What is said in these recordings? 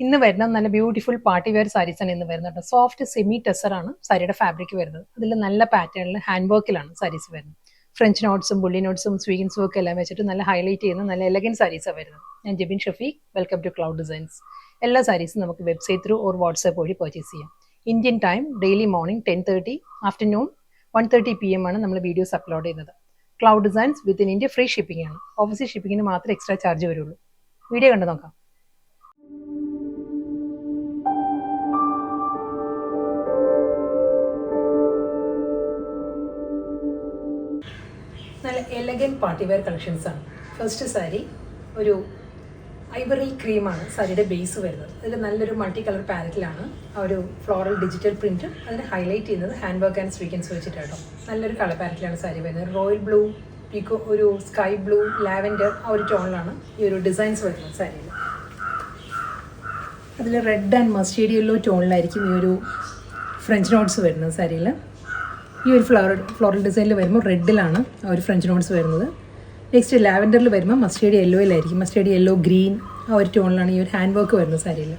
ഇന്ന് വരുന്ന നല്ല ബ്യൂട്ടിഫുൾ പാർട്ടി വെയർ സാരീസ് ആണ് ഇന്ന് വരുന്നത്. സോഫ്റ്റ് സെമി ടെസർ ആണ് സാരിയുടെ ഫാബ്രിക് വരുന്നത്. അതിൽ നല്ല പാറ്റേണിൽ ഹാൻഡ് വർക്കിലാണ് സാരീസ് വരുന്നത്. ഫ്രഞ്ച് നോട്ട്സും ബുള്ളി നോട്ട്സും സ്വീഗൻസും ഒക്കെ എല്ലാം വെച്ചിട്ട് നല്ല ഹൈലൈറ്റ് ചെയ്യുന്ന നല്ല എലഗൻ സാരീസാണ് വരുന്നത്. ഞാൻ Jebin Shafeeq, welcome to cloud designs. എല്ലാ സാരീസും നമുക്ക് വെബ്സൈറ്റ് ത്രൂ ഓർ വാട്സ്ആപ്പ് വഴി പർച്ചേസ് ചെയ്യാം. Indian time daily morning 10:30, afternoon 1:30 PM ആണ് നമ്മൾ വീഡിയോസ് അപ്ലോഡ് ചെയ്യുന്നത്. Cloud designs within India free shipping ആണ്. ഓഫീസ് ഷിപ്പിങ്ങിന് മാത്രമേ എക്സ്ട്രാ ചാർജ് വരുള്ളൂ. വീഡിയോ കണ്ടു നോക്കാം. നല്ല എലഗൻ പാർട്ടി വെയർ കളക്ഷൻസ് ആണ്. ഫസ്റ്റ് സാരി ഒരു ഐവറി ക്രീമാണ് സാരിയുടെ ബേസ് വരുന്നത്. അതിൽ നല്ലൊരു മൾട്ടി കളർ പാലറ്റിലാണ് ആ ഒരു ഫ്ലോറൽ ഡിജിറ്റൽ പ്രിന്റ്. അതിന് ഹൈലൈറ്റ് ചെയ്യുന്നത് ഹാൻഡ് വർക്ക് ആൻഡ് സ്വീക്കൻസ് വെച്ചിട്ടാട്ടോ. നല്ലൊരു കളർ പാലറ്റിലാണ് സാരി വരുന്നത്. റോയൽ ബ്ലൂ, പീക്കോ, ഒരു സ്കൈ ബ്ലൂ, ലാവൻഡർ ആ ഒരു ടോണിലാണ് ഈ ഒരു ഡിസൈൻസ് വരുന്നത് സാരിയിൽ. അതിൽ റെഡ് ആൻഡ് മസ്റ്റേർഡ് യെല്ലോ ടോണിലായിരിക്കും ഈ ഒരു ഫ്രഞ്ച് നോട്ട്സ് വരുന്നത് സാരിയിൽ. ഈ ഒരു ഫ്ലോറൽ ഡിസൈനിൽ വരുമ്പോൾ റെഡിലാണ് ആ ഒരു ഫ്രഞ്ച് നോട്ട്സ് വരുന്നത്. നെക്സ്റ്റ് ലാവൻഡറിൽ വരുമ്പോൾ മസ്റ്റേർഡ് യെല്ലോയിലായിരിക്കും. മസ്റ്റേർഡ് യെല്ലോ, ഗ്രീൻ ആ ഒരു ടോണിലാണ് ഈ ഒരു ഹാൻഡ് വർക്ക് വരുന്നത് സാരിയിൽ.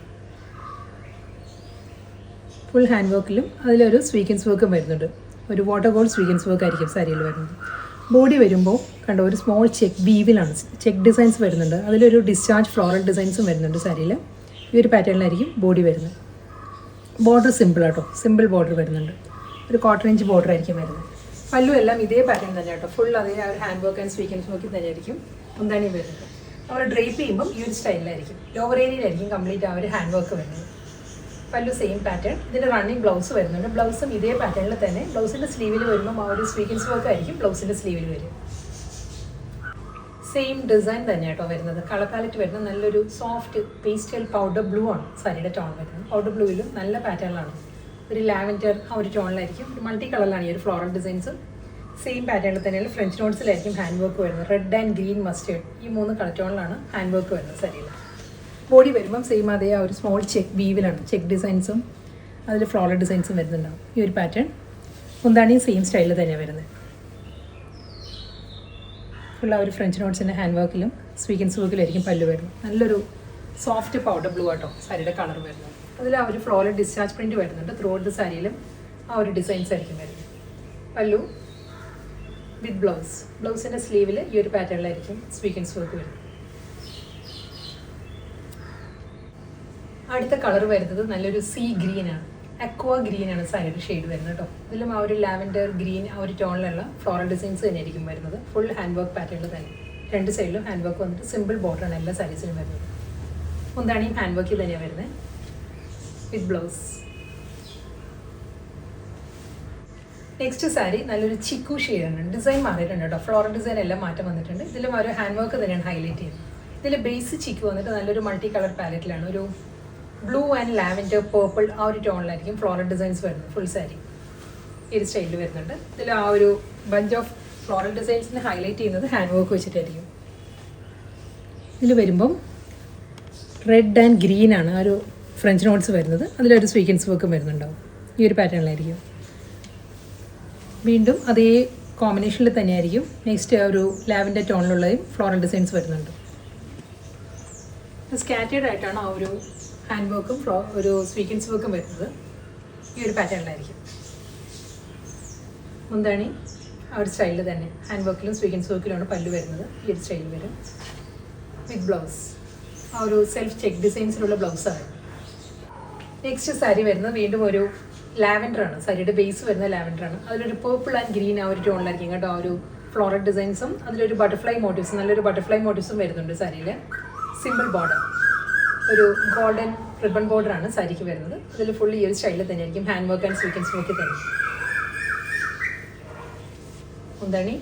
ഫുൾ ഹാൻഡ് വർക്കിലും അതിലൊരു സ്വീക്കൻസ് വർക്കും വരുന്നുണ്ട്. ഒരു വാട്ടർ ഗോൾഡ് സ്വീക്കൻസ് വർക്ക് ആയിരിക്കും സാരിയിൽ വരുന്നത്. ബോഡി വരുമ്പോൾ കണ്ടോ ഒരു സ്മോൾ ചെക്ക് വീവിലാണ് ചെക്ക് ഡിസൈൻസ് വരുന്നുണ്ട്. അതിലൊരു ഡിസ്ചാർജ് ഫ്ലോറൽ ഡിസൈൻസും വരുന്നുണ്ട് സാരിയിൽ. ഈ ഒരു പാറ്റേണിലായിരിക്കും ബോഡി വരുന്നത്. ബോർഡർ സിമ്പിൾ ആട്ടോ, സിമ്പിൾ ബോർഡർ വരുന്നുണ്ട്. ഒരു 1/4 ഇഞ്ച് ബോർഡർ ആയിരിക്കും വരുന്നത്. പല്ലു എല്ലാം ഇതേ പാറ്റേൺ തന്നെ കേട്ടോ. ഫുൾ അതേ ആ ഒരു hand work and sequins work തന്നെയായിരിക്കും മുന്താണി വരുന്നത്. അവർ ഡ്രേപ്പ് ചെയ്യുമ്പം ഈ ഒരു സ്റ്റൈലിലായിരിക്കും. ലോവർ ഏരിയയിലായിരിക്കും കംപ്ലീറ്റ് ആ ഒരു ഹാൻഡ് വർക്ക് വരുന്നത്. പല്ലു സെയിം പാറ്റേൺ. ഇതിൻ്റെ റണ്ണിങ് ബ്ലൗസ് വരുന്നുണ്ട്. ബ്ലൗസും ഇതേ പാറ്റേണിൽ തന്നെ. ബ്ലൗസിൻ്റെ സ്ലീവിൽ വരുമ്പം ആ ഒരു സ്വീക്കൻസ് വർക്ക് ആയിരിക്കും ബ്ലൗസിൻ്റെ സ്ലീവിൽ വരും. സെയിം ഡിസൈൻ തന്നെ കേട്ടോ വരുന്നത്. കളർ പാലറ്റ് വരുന്നത് നല്ലൊരു സോഫ്റ്റ് പേസ്റ്റൽ പൗഡർ ബ്ലൂ ആണ് സാരിയുടെ ടോൺ വരുന്നത്. പൗഡർ ബ്ലൂവിലും നല്ല പാറ്റേണിലാണ്. ഒരു ലാവൻഡർ ആ ഒരു ടോണിലായിരിക്കും. ഒരു മൾട്ടി കളറിലാണ് ഈ ഒരു ഫ്ലോറൽ ഡിസൈൻസ്. സെയിം പാറ്റേണിൽ തന്നെയാണ് ഫ്രഞ്ച് നോട്ട്സിലായിരിക്കും ഹാൻഡ് വർക്ക് വരുന്നത്. റെഡ് ആൻഡ് ഗ്രീൻ, മസ്റ്റേർഡ് ഈ 3 കളർ ടോണിലാണ് ഹാൻഡ് വർക്ക് വരുന്നത് സാരിയിൽ. ബോഡി വരുമ്പം സെയിം അതേ ആ ഒരു സ്മോൾ ചെക്ക് വീവിലാണ്. ചെക്ക് ഡിസൈൻസും അതിൽ ഫ്ലോറൽ ഡിസൈൻസും വരുന്നുണ്ടാവും. ഈ ഒരു പാറ്റേൺ മുന്താണിയും സെയിം സ്റ്റൈലിൽ തന്നെയാണ് വരുന്നത്. ഫുൾ ആ ഒരു ഫ്രഞ്ച് നോട്ട്സിൻ്റെ ഹാൻഡ് വർക്കിലും സ്വീക്കൻസ് വർക്കിലായിരിക്കും പല്ലു വരുന്നത്. നല്ലൊരു സോഫ്റ്റ് പൗഡർ ബ്ലൂ ആട്ടോ സാരിയുടെ കളർ വരുന്നത്. അതിൽ ആ ഒരു ഫ്ലോറൽ ഡിസ്ചാർജ് പ്രിന്റ് വരുന്നുണ്ട്. ത്രൂ ഔട്ട് ദ സാരിയിലും ആ ഒരു ഡിസൈൻസ് ആയിരിക്കും വരുന്നത്. പല്ലു വിത്ത് ബ്ലൗസ്. ബ്ലൗസിൻ്റെ സ്ലീവിൽ ഈ ഒരു പാറ്റേണിലായിരിക്കും സ്വീക്കൻസ് വർക്ക് വരുന്നത്. അടുത്ത കളർ വരുന്നത് നല്ലൊരു സീ ഗ്രീനാണ്. അക്വ ഗ്രീനാണ് സാരിയുടെ ഷെയ്ഡ് വരുന്നത് കേട്ടോ. ഇതിലും ആ ഒരു ലാവൻഡർ ഗ്രീൻ ആ ഒരു ടോണിലുള്ള ഫ്ലോറൽ ഡിസൈൻസ് തന്നെയായിരിക്കും വരുന്നത്. ഫുൾ ഹാൻഡ് വർക്ക് പാറ്റേണിൽ തന്നെ. രണ്ട് സൈഡിലും ഹാൻഡ് വർക്ക് വന്നിട്ട് സിമ്പിൾ ബോർഡറാണ് എല്ലാ സാരീസിലും വരുന്നത്. മുന്താണിയും ഹാൻഡ് വർക്കിൽ തന്നെയാണ് വരുന്നത് വിത്ത് ബ്ലൗസ്. നെക്സ്റ്റ് സാരി നല്ലൊരു ചിക്കു ഷെയ്ഡാണ്. ഡിസൈൻ മാറിയിട്ടുണ്ട് കേട്ടോ. ഫ്ലോറൽ ഡിസൈൻ എല്ലാം മാറ്റം വന്നിട്ടുണ്ട്. ഇതിലും ആ ഒരു ഹാൻഡ് വർക്ക് തന്നെയാണ് ഹൈലൈറ്റ് ചെയ്യുന്നത്. ഇതിൽ ബേസ് ചിക്കു വന്നിട്ട് നല്ലൊരു മൾട്ടി കളർ പാലറ്റിലാണ്. ഒരു ബ്ലൂ ആൻഡ് ലാവൻഡർ, പേർപ്പിൾ ആ ഒരു ടോണിലായിരിക്കും ഫ്ലോറൽ ഡിസൈൻസ് വരുന്നത്. ഫുൾ സാരി ഈ ഒരു സ്റ്റൈലിൽ വരുന്നുണ്ട്. ഇതിൽ ആ ഒരു ബഞ്ച് ഓഫ് ഫ്ലോറൽ ഡിസൈൻസിനെ ഹൈലൈറ്റ് ചെയ്യുന്നത് ഹാൻഡ് വർക്ക് വെച്ചിട്ടായിരിക്കും. ഇതിൽ വരുമ്പം റെഡ് ആൻഡ് ഗ്രീൻ ആണ് ആ ഒരു ഫ്രഞ്ച് നോട്ട്സ് വരുന്നത്. അതിലൊരു സ്വീക്കൻസ് വർക്കും വരുന്നുണ്ടാവും. ഈ ഒരു പാറ്റേണിലായിരിക്കും. വീണ്ടും അതേ കോമ്പിനേഷനിൽ തന്നെയായിരിക്കും നെക്സ്റ്റ് ഒരു ലാവൻഡർ ടോണിലുള്ളതും ഫ്ലോറൽ ഡിസൈൻസ് വരുന്നുണ്ട്. സ്കാറ്റേഡ് ആയിട്ടാണ് ആ ഒരു ഹാൻഡ് വർക്കും ഒരു സ്വീക്കൻസ് വർക്കും വരുന്നത്. ഈ ഒരു പാറ്റേണിലായിരിക്കും. മുന്താണി ആ ഒരു സ്റ്റൈലിൽ തന്നെ ഹാൻഡ് വർക്കിലും സ്വീക്കൻസ് വർക്കിലുമാണ് പല്ലു വരുന്നത്. ഈ ഒരു സ്റ്റൈലിൽ വരും വിത്ത് ബ്ലൗസ്. ആ ഒരു സെൽഫ് ചെക്ക് ഡിസൈൻസിലുള്ള ബ്ലൗസാണ്. നെക്സ്റ്റ് സാരി വരുന്നത് വീണ്ടും ഒരു ലാവൻഡറാണ്. സാരിയുടെ ബേസ് വരുന്ന ലാവൻഡറാണ്. അതിലൊരു പേർപ്പിൾ ആൻഡ് ഗ്രീൻ ആ ഒരു ടോണിലായിരിക്കും കേട്ടോ. ആ ഒരു ഫ്ലോറൽ ഡിസൈൻസും അതിലൊരു ബട്ടർഫ്ലൈ മോട്ടീവ്സ്, നല്ലൊരു ബട്ടർഫ്ലൈ മോട്ടീവ്സും വരുന്നുണ്ട് സാരിയിൽ. സിമ്പിൾ ബോർഡർ, ഒരു ഗോൾഡൻ റിബൺ ബോർഡറാണ് സാരിക്ക് വരുന്നത്. അതിൽ ഫുൾ ഈ ഒരു സ്റ്റൈലിൽ തന്നെയായിരിക്കും hand work and sequins work തന്നെ. മുന്താണി,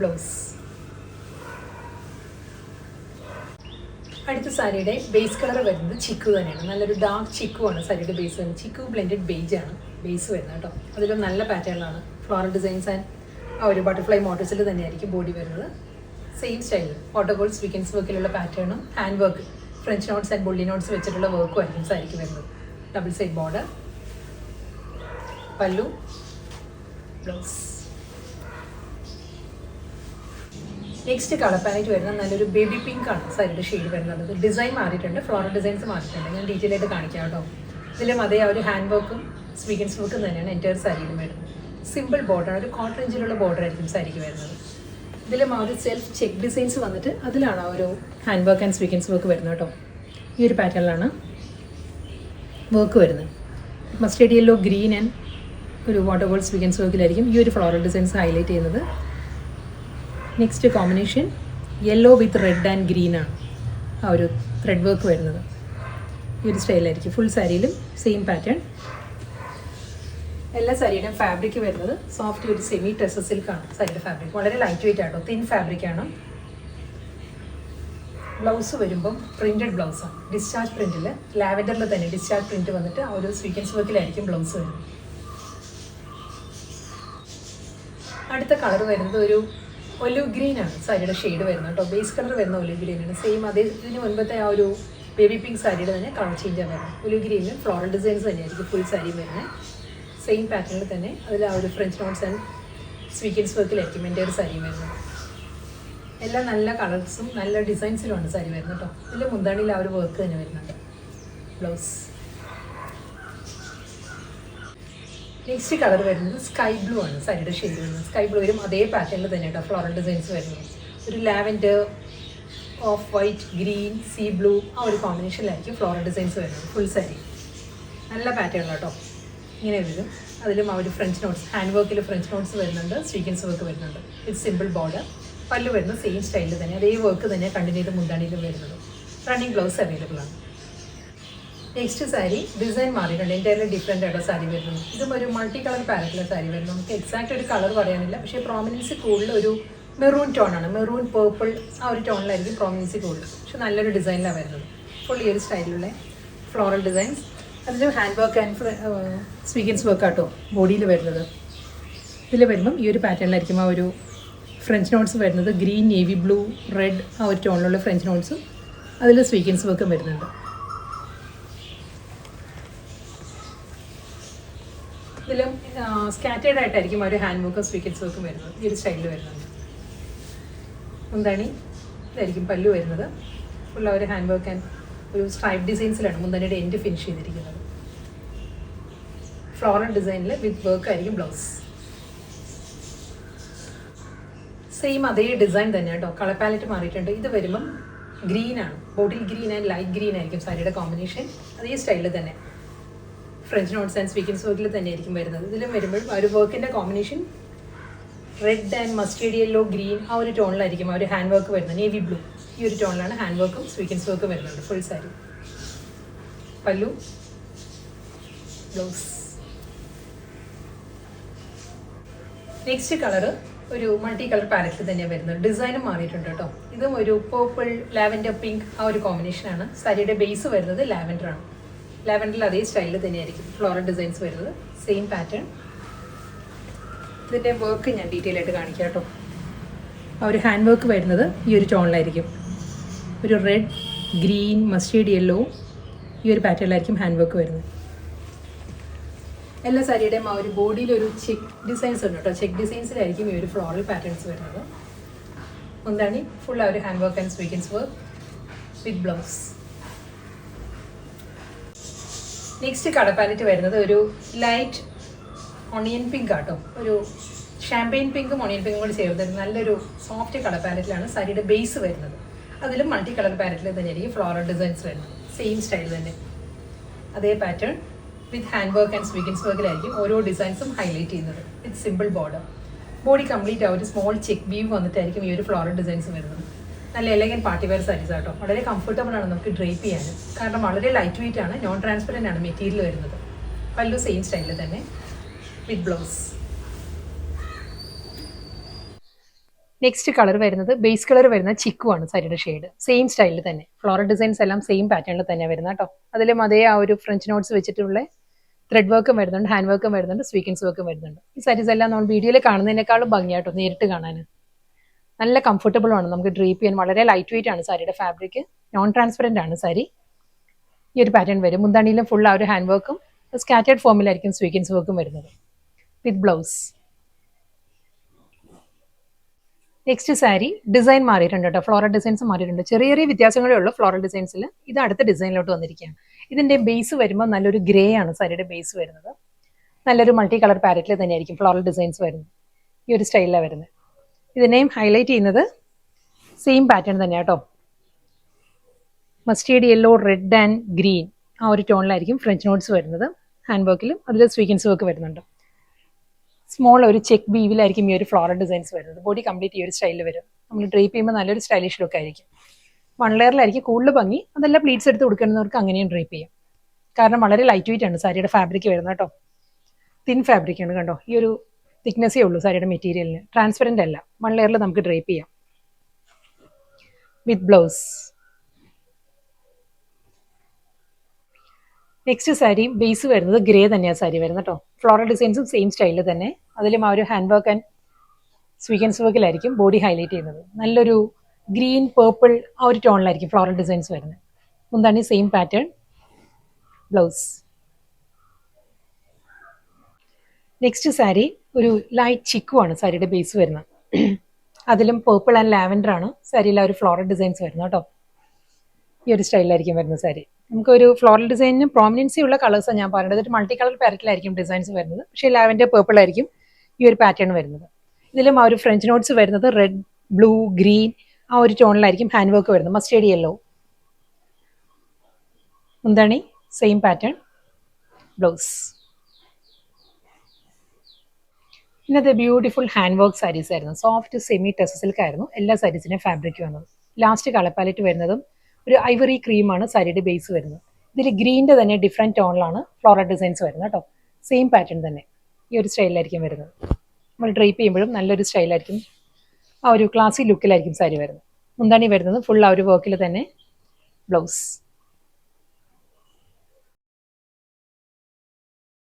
ബ്ലൗസ്. അടുത്ത സാരിയുടെ ബേസ് കളർ വരുന്നത് ചിക്കു തന്നെയാണ്. നല്ലൊരു ഡാർക്ക് ചിക്കു ആണ് സാരിയുടെ ബേസ് വരുന്നത്. ചിക്കു ബ്ലെൻഡഡ് ബേജ് ആണ് ബേസ് വരുന്നത് കേട്ടോ. അതിലും നല്ല പാറ്റേണിലാണ് ഫ്ലോറൽ ഡിസൈൻസ് ആൻഡ് ആ ഒരു ബട്ടർഫ്ലൈ മോട്ടീവ്സിൽ തന്നെയായിരിക്കും ബോഡി വരുന്നത്. സെയിം സ്റ്റൈലിൽ വാട്ടർ ഗോൾഡ് സ്വീക്കൻസ് വർക്കിലുള്ള പാറ്റേണും hand work French notes and bully notes വെച്ചിട്ടുള്ള വർക്കും ആയിരിക്കും സാരിക്ക് വരുന്നത്. ഡബിൾ സൈഡ് ബോർഡർ, പല്ലു, ബ്ലൗസ്. നെക്സ്റ്റ് കളർ പാലറ്റ് വരുന്നത് നല്ലൊരു ബേബി പിങ്ക് ആണ് സാരിയുടെ ഷെയ്ഡ് വരുന്നത്. ഡിസൈൻ മാറിയിട്ടുണ്ട്, ഫ്ലോറൽ ഡിസൈൻസ് മാറിയിട്ടുണ്ട്. ഞാൻ ഡീറ്റെയിൽ ആയിട്ട് കാണിക്കാം കേട്ടോ. ഇതിലും അതേ ആ ഒരു ഹാൻഡ് വർക്കും സ്വീക്കൻസ് വർക്കും തന്നെയാണ് എൻ്റെ ഒരു സാരിയിലും വരുന്നത്. സിമ്പിൾ ബോർഡർ, ഒരു കോട്ടൺ റേഞ്ചിലുള്ള ബോർഡർ ആയിരിക്കും സാരിക്ക് വരുന്നത്. ഇതിലും ആ ഒരു സെൽഫ് ചെക്ക് ഡിസൈൻസ് വന്നിട്ട് അതിലാണ് ആ ഒരു hand work and sequins work വരുന്നത് കേട്ടോ. ഈ ഒരു പാറ്റേണിലാണ് വർക്ക് വരുന്നത്. മസ്റ്റേർഡ് യെല്ലോ, ഗ്രീൻ ആൻഡ് ഒരു വാട്ടർ ഗോൾഡ് സ്വീക്കൻസ് വർക്കിലായിരിക്കും ഈ ഒരു ഫ്ലോറൽ ഡിസൈൻസ് ഹൈലൈറ്റ് ചെയ്യുന്നത്. Next combination yellow with red and green ആണ് ആ ഒരു ത്രെഡ് വർക്ക് വരുന്നത്. ഈ ഒരു സ്റ്റൈലായിരിക്കും ഫുൾ സാരിയിലും സെയിം പാറ്റേൺ. എല്ലാ സാരിയുടെയും ഫാബ്രിക് വരുന്നത് സോഫ്റ്റ് ഒരു സെമി ടെസർ സിൽക്കാണ് സാരിയുടെ ഫാബ്രിക്. വളരെ ലൈറ്റ് വെയിറ്റ് ആട്ടോ, തിൻ ഫാബ്രിക്കാണ്. ബ്ലൗസ് വരുമ്പം പ്രിൻറ്റഡ് ബ്ലൗസാണ്, ഡിസ്ചാർജ് പ്രിൻറ്റിൽ ലാവൻഡറിൽ തന്നെ ഡിസ്ചാർജ് പ്രിൻറ്റ് വന്നിട്ട് ആ ഒരു സ്വീക്കൻസ് വർക്കിലായിരിക്കും ബ്ലൗസ് വരുന്നത്. അടുത്ത കളർ വരുന്നത് ഒരു ഒലിവ് ഗ്രീൻ ആണ് സാരിയുടെ ഷെയ്ഡ് വരുന്നത് കേട്ടോ. ബേസ് കളർ വരുന്ന ഒലിവ് ഗ്രീൻ ആണ്. സെയിം അതേ ഇതിന് മുൻപത്തെ ആ ഒരു ബേബി പിങ്ക് സാരിയുടെ തന്നെ കളർ ചേഞ്ച് ആണ് വരുന്നത്. ഒലിവ് ഗ്രീനിൽ ഫ്ലോറൽ ഡിസൈൻസ് തന്നെയായിരിക്കും ഫുൾ സാരി വരുന്നത്. സെയിം പാറ്റേണിൽ തന്നെ അതിൽ ആ ഒരു ഫ്രഞ്ച് നോട്ട്സ് ആൻഡ് സ്വീക്കൻസ് വർക്കിലായിരിക്കും എൻ്റെ ഒരു സാരി വരുന്നത്. എല്ലാം നല്ല കളേഴ്സും നല്ല ഡിസൈൻസിലുമാണ് സാരി വരുന്നത് കേട്ടോ. ഇതിൽ മുന്താണിയിൽ ആ ഒരു വർക്ക് തന്നെ വരുന്നുണ്ട്. ബ്ലൗസ് നെക്സ്റ്റ് കളർ വരുന്നത് സ്കൈ ബ്ലൂ ആണ് സാരിയുടെ ഷെയ്ഡ് വരുന്നത്. സ്കൈ ബ്ലൂ വരും അതേ പാറ്റേണിൽ തന്നെ കേട്ടോ ഫ്ലോറൽ ഡിസൈൻസ് വരുന്നത്. ഒരു lavender, of white, green, see blue ആ ഒരു കോമ്പിനേഷനിലായിരിക്കും ഫ്ലോറൽ ഡിസൈൻസ് വരുന്നത് ഫുൾ സാരി. നല്ല പാറ്റേൺ കേട്ടോ. ഇങ്ങനെ വരും. അതിലും ആ ഒരു ഫ്രഞ്ച് നോട്ട്സ്, ഹാൻഡ് വർക്കിൽ ഫ്രഞ്ച് നോട്ട്സ് വരുന്നുണ്ട്, സ്വീക്കൻസ് വർക്ക് വരുന്നുണ്ട്. ഇത് സിമ്പിൾ ബോർഡർ. പല്ല് വരുന്നത് സെയിം സ്റ്റൈലിൽ തന്നെ അതേ വർക്ക് തന്നെ കണ്ടിന്യൂ ചെയ്ത് മുന്താണിയിലും വരുന്നത്. റണ്ണിങ് ബ്ലൗസ് അവൈലബിൾ ആണ്. നെക്സ്റ്റ് സാരി ഡിസൈൻ മാറിയിട്ടുണ്ട്, എൻ്റയർലി ഡിഫറെൻ്റ് ആയിട്ടോ സാരി വരുന്നത്. ഇതും ഒരു മൾട്ടി കളർ പാലറ്റിലെ സാരി വരുന്നത്. നമുക്ക് എക്സാക്റ്റ് ഒരു കളർ പറയാനില്ല, പക്ഷേ പ്രോമിനൻസി കൂടുതൽ ഒരു മെറൂൺ ടോണാണ്. മെറൂൺ പേർപ്പിൾ ആ ഒരു ടോണിലായിരിക്കും പ്രോമിനൻസി കൂടുതൽ. പക്ഷെ നല്ലൊരു ഡിസൈനിലാണ് വരുന്നത്. ഫുൾ ഈ ഒരു സ്റ്റൈലിലുള്ള ഫ്ലോറൽ ഡിസൈൻസ്. അതിൽ hand work and sequins work ആട്ടോ ബോഡിയിൽ വരുന്നത്. ഇതിൽ വരുമ്പം ഈ ഒരു പാറ്റേണിലായിരിക്കും ആ ഒരു ഫ്രഞ്ച് നോട്ട്സ് വരുന്നത്. ഗ്രീൻ, നേവി ബ്ലൂ, റെഡ് ആ ഒരു ടോണിലുള്ള ഫ്രഞ്ച് നോട്ട്സും അതിൽ സ്വീക്കൻസ് വർക്കും വരുന്നുണ്ട്. ഇതിലും സ്കാറ്റേഡ് ആയിട്ടായിരിക്കും ആ ഒരു ഹാൻഡ് വർക്കും സ്വീക്കൻസ് വർക്കും വരുന്നത്. ഈ ഒരു സ്റ്റൈലിൽ വരുന്നുണ്ട്. മുന്താണി ഇതായിരിക്കും പല്ലു വരുന്നത്. ഫുൾ ആ ഒരു ഹാൻഡ് വർക്ക് ആൻഡ് ഒരു സ്ട്രൈപ്പ് ഡിസൈൻസിലാണ് മുന്താണിയുടെ എൻഡ് ഫിനിഷ് ചെയ്തിരിക്കുന്നത്. ഫ്ലോറൽ ഡിസൈനിൽ വിത്ത് വർക്ക് ആയിരിക്കും ബ്ലൗസ്. സെയിം അതേ ഡിസൈൻ തന്നെ കേട്ടോ. കളർ പാലറ്റ് മാറിയിട്ടുണ്ട്. ഇത് വരുമ്പം ഗ്രീൻ ആണ്, bottle green and light green ആയിരിക്കും സാരിയുടെ കോമ്പിനേഷൻ. അതേ സ്റ്റൈലിൽ തന്നെ ഫ്രഞ്ച് നോട്ട്സ് ആൻഡ് സ്വീക്കൻസ് വർക്കിൽ തന്നെ ആയിരിക്കും വരുന്നത്. ഇതിലും വരുമ്പോഴും ആ ഒരു വർക്കിൻ്റെ combination red and mustard yellow, green ആ ഒരു ടോണിലായിരിക്കും ആ ഒരു ഹാൻഡ് വർക്ക് വരുന്നത്. നേവി ബ്ലൂ ഈ ഒരു ടോണിലാണ് ഹാൻഡ് വർക്കും സ്വീക്കൻസ് വർക്കും വരുന്നുണ്ട് ഫുൾ സാരി. പല്ലു, ബ്ലൗസ്. നെക്സ്റ്റ് കളറ് ഒരു മൾട്ടി കളർ പാലറ്റിൽ തന്നെയാണ് വരുന്നത്. ഡിസൈനും മാറിയിട്ടുണ്ട് കേട്ടോ. ഇതും ഒരു പേർപ്പിൾ, ലാവൻഡർ, പിങ്ക് ആ ഒരു കോമ്പിനേഷനാണ്. സാരിയുടെ ബേസ് വരുന്നത് ലാവൻഡർ ആണ്. ലാവൻഡറിൽ അതേ സ്റ്റൈലിൽ തന്നെയായിരിക്കും ഫ്ലോറൽ ഡിസൈൻസ് വരുന്നത്. Same pattern. ഇതിൻ്റെ വർക്ക് ഞാൻ ഡീറ്റെയിൽ ആയിട്ട് കാണിക്കാം കേട്ടോ. ആ ഒരു ഹാൻഡ് വർക്ക് വരുന്നത് ഈ ഒരു ടോണിലായിരിക്കും. ഒരു റെഡ്, ഗ്രീൻ, മസ്റ്റേർഡ് യെല്ലോ ഈ ഒരു പാറ്റേണിലായിരിക്കും ഹാൻഡ് വർക്ക് വരുന്നത്. എല്ലാ സാരിയുടെയും ആ ഒരു ബോഡിയിൽ ഒരു ചെക്ക് ഡിസൈൻസ് ഉണ്ട് കേട്ടോ. ചെക്ക് ഡിസൈൻസിലായിരിക്കും ഈ ഒരു ഫ്ലോറൽ പാറ്റേൺസ് വരുന്നത്. എന്താണ് ഫുൾ ആ ഒരു hand work and sequins work with blouse. Next colour palette വരുന്നത് ഒരു ലൈറ്റ് ഓണിയൻ പിങ്ക് ആട്ടോ. ഒരു ഷാമ്പെയിൻ പിങ്കും ഓണിയൻ പിങ്കും കൂടി ചേർത്ത് നല്ലൊരു സോഫ്റ്റ് കളർ പാലറ്റിലാണ് സാരിയുടെ ബേസ് വരുന്നത്. അതിലും മൾട്ടി കളർ പാലറ്റിൽ തന്നെയായിരിക്കും ഫ്ലോറൽ ഡിസൈൻസ് വരുന്നത്. സെയിം സ്റ്റൈൽ തന്നെ അതേ pattern with hand work and sequins വർക്കിലായിരിക്കും ഓരോ ഡിസൈൻസും ഹൈലൈറ്റ് ചെയ്യുന്നത്. With simple border. Body complete ആ ഒരു സ്മോൾ ചെക്ക് വീവ് വന്നിട്ടായിരിക്കും ഈ ഒരു ഫ്ലോറൽ ഡിസൈൻസ് വരുന്നത്. നല്ല എലഗൻ പാർട്ടി വെയർ സാരീസ് ആട്ടോ. വളരെ കംഫർട്ടബിൾ ആണ് നമുക്ക് ഡ്രേപ്പ് ചെയ്യാൻ. കാരണം വളരെ ലൈറ്റ് വെയിറ്റ് ആണ്, നോൺ ട്രാൻസ്പെറൻ്റ് ആണ് മെറ്റീരിയൽ വരുന്നത്. പല്ലു സെയിം സ്റ്റൈലിൽ തന്നെ വിത്ത് ബ്ലൗസ്. നെക്സ്റ്റ് കളർ വരുന്നത് ബേസ് കളർ വരുന്ന ചിക്കു ആണ് സാരിയുടെ ഷെയ്ഡ്. സെയിം സ്റ്റൈലിൽ തന്നെ ഫ്ലോറൽ ഡിസൈൻസ് എല്ലാം സെയിം പാറ്റേണിൽ തന്നെ വരുന്നത് കേട്ടോ. അതിലും അതേ ആ ഒരു ഫ്രഞ്ച് നോട്ട്സ് വെച്ചിട്ടുള്ള ത്രെഡ് വർക്കും വരുന്നുണ്ട്, ഹാൻഡ് വർക്കും വരുന്നുണ്ട്, സ്വീക്കൻസ് വർക്കും വരുന്നുണ്ട്. ഈ സാരീസ് എല്ലാം നമ്മൾ വീഡിയോയിൽ കാണുന്നതിനേക്കാളും ഭംഗിയാട്ടോ നേരിട്ട് കാണാൻ. നല്ല കംഫർട്ടബിൾ ആണ് നമുക്ക് ഡ്രീപ്പ് ചെയ്യാൻ. വളരെ ലൈറ്റ് വെയിറ്റ് ആണ് സാരിയുടെ ഫാബ്രിക്. നോൺ ട്രാൻസ്പെറൻ്റ് ആണ് സാരി. ഈ ഒരു പാറ്റേൺ വരും. മുന്താണിയിലും ഫുൾ ആ ഒരു ഹാൻഡ് വർക്കും സ്കാറ്റേർഡ് ഫോമിലായിരിക്കും സ്വീക്കൻസ് വർക്കും വരുന്നത് വിത്ത് ബ്ലൗസ്. നെക്സ്റ്റ് സാരി ഡിസൈൻ മാറിയിട്ടുണ്ട് കേട്ടോ, ഫ്ലോറൽ ഡിസൈൻസ് മാറിയിട്ടുണ്ട്. ചെറിയ ചെറിയ വ്യത്യാസങ്ങളേ ഉള്ളൂ ഫ്ലോറൽ ഡിസൈൻസിൽ. ഇത് അടുത്ത ഡിസൈനിലോട്ട് വന്നിരിക്കുകയാണ്. ഇതിൻ്റെ ബേസ് വരുമ്പോൾ നല്ലൊരു ഗ്രേ ആണ് സാരിയുടെ ബേസ് വരുന്നത്. നല്ലൊരു മൾട്ടി കളർ പാരറ്റിൽ തന്നെയായിരിക്കും ഫ്ലോറൽ ഡിസൈൻസ് വരുന്നത്. ഈ ഒരു സ്റ്റൈലിലാണ് വരുന്നത്. ഇതിനെയും ഹൈലൈറ്റ് ചെയ്യുന്നത് സെയിം പാറ്റേൺ തന്നെയാണ് കേട്ടോ. Mustard yellow, red and green ആ ഒരു ടോണിലായിരിക്കും ഫ്രഞ്ച് നോട്ട്സ് വരുന്നത്. ഹാൻഡ് വർക്കിലും അതിൽ സ്വീക്കൻസ് വർക്ക് വരുന്നുണ്ട്. സ്മോൾ ഒരു ചെക്ക് ബീവിലായിരിക്കും ഈ ഒരു ഫ്ലോറൽ ഡിസൈൻസ് വരുന്നത്. ബോഡി കംപ്ലീറ്റ് ഈ ഒരു സ്റ്റൈലിൽ വരും. നമ്മൾ ഡ്രേപ്പ് ചെയ്യുമ്പോൾ നല്ലൊരു സ്റ്റൈലിഷ് ലുക്ക് ആയിരിക്കും. 1 ലെയറിലായിരിക്കും കൂടുതൽ ഭംഗി. അതെല്ലാം പ്ലീറ്റ്സ് എടുത്ത് കൊടുക്കുന്നവർക്ക് അങ്ങനെയും ഡ്രേപ്പ് ചെയ്യാം. കാരണം വളരെ ലൈറ്റ് വെയിറ്റ് ആണ് സാരിയുടെ ഫാബ്രിക് വരുന്നത് കേട്ടോ. തിൻ ഫാബ്രിക് ആണ് കണ്ടോ. ഈ ഒരു തിക്നെസ്സേ ഉള്ളൂ സാരിയുടെ മെറ്റീരിയലിന്. ട്രാൻസ്പെറൻ്റ് അല്ല. 1 ലെയറിൽ നമുക്ക് ഡ്രേപ്പ് ചെയ്യാം വിത്ത് ബ്ലൗസ്. നെക്സ്റ്റ് സാരി ബേസ് വരുന്നത് ഗ്രേ തന്നെയാണ് സാരി വരുന്നത് കേട്ടോ. ഫ്ലോറൽ ഡിസൈൻസും സെയിം സ്റ്റൈലിൽ തന്നെ. അതിലും ആ ഒരു ഹാൻഡ് വർക്ക് ആൻഡ് സ്വീക്കൻസ് വർക്കിലായിരിക്കും ബോഡി ഹൈലൈറ്റ് ചെയ്യുന്നത്. നല്ലൊരു ഗ്രീൻ, പേർപ്പിൾ ആ ഒരു ടോണിലായിരിക്കും ഫ്ലോറൽ ഡിസൈൻസ് വരുന്നത്. മുന്താണി same pattern, blouse. Next sari ഒരു ലൈറ്റ് ചിക്കു ആണ് സാരിയുടെ ബേസ് വരുന്നത്. അതിലും പേർപ്പിൾ ആൻഡ് ലാവൻഡർ ആണ് സാരിയിൽ ആ ഒരു ഫ്ലോറൽ ഡിസൈൻസ് വരുന്നത് കേട്ടോ. ഈ ഒരു സ്റ്റൈലിലായിരിക്കും വരുന്നത് സാരി. നമുക്കൊരു ഫ്ലോറൽ ഡിസൈനിന് പ്രോമിനൻസി ഉള്ള കളേഴ്സാണ് ഞാൻ പറയുന്നത്. ഒരു മൾട്ടി കളർ പാരറ്റിലായിരിക്കും ഡിസൈൻസ് വരുന്നത്. പക്ഷേ ലാവൻഡർ, പേർപ്പിൾ ആയിരിക്കും ഈ ഒരു പാറ്റേൺ വരുന്നത്. ഇതിലും ആ ഒരു ഫ്രഞ്ച് നോട്ട്സ് വരുന്നത് റെഡ്, ബ്ലൂ, ഗ്രീൻ ആ ഒരു ടോണിലായിരിക്കും ഹാൻഡ് വർക്ക് വരുന്നത്. Mustard yellow. എന്താണ് സെയിം പാറ്റേൺ, ബ്ലൗസ്. ഇന്നത്തെ ബ്യൂട്ടിഫുൾ ഹാൻഡ് വർക്ക് സാരീസ് ആയിരുന്നു. സോഫ്റ്റ് സെമി ടെക്സ് സിൽക്ക് ആയിരുന്നു എല്ലാ സാരീസിൻ്റെയും ഫാബ്രിക് വന്നത്. ലാസ്റ്റ് കളർ പാലറ്റ് വരുന്നതും ഒരു ഐവറി ക്രീമാണ് സാരിയുടെ ബേസ് വരുന്നത്. ഇതിൽ ഗ്രീൻ്റെ തന്നെ ഡിഫറെൻറ്റ് ടോണിലാണ് ഫ്ലോറൽ ഡിസൈൻസ് വരുന്നത് കേട്ടോ. സെയിം പാറ്റേൺ തന്നെ ഈ ഒരു സ്റ്റൈലിലായിരിക്കും വരുന്നത്. നമ്മൾ ഡ്രേപ്പ് ചെയ്യുമ്പോഴും നല്ലൊരു സ്റ്റൈലായിരിക്കും. ആ ഒരു ക്ലാസി ലുക്കിലായിരിക്കും സാരി വരുന്നത്. മുന്താണി വരുന്നത് ഫുൾ ആ ഒരു വർക്കിൽ തന്നെ, ബ്ലൗസ്.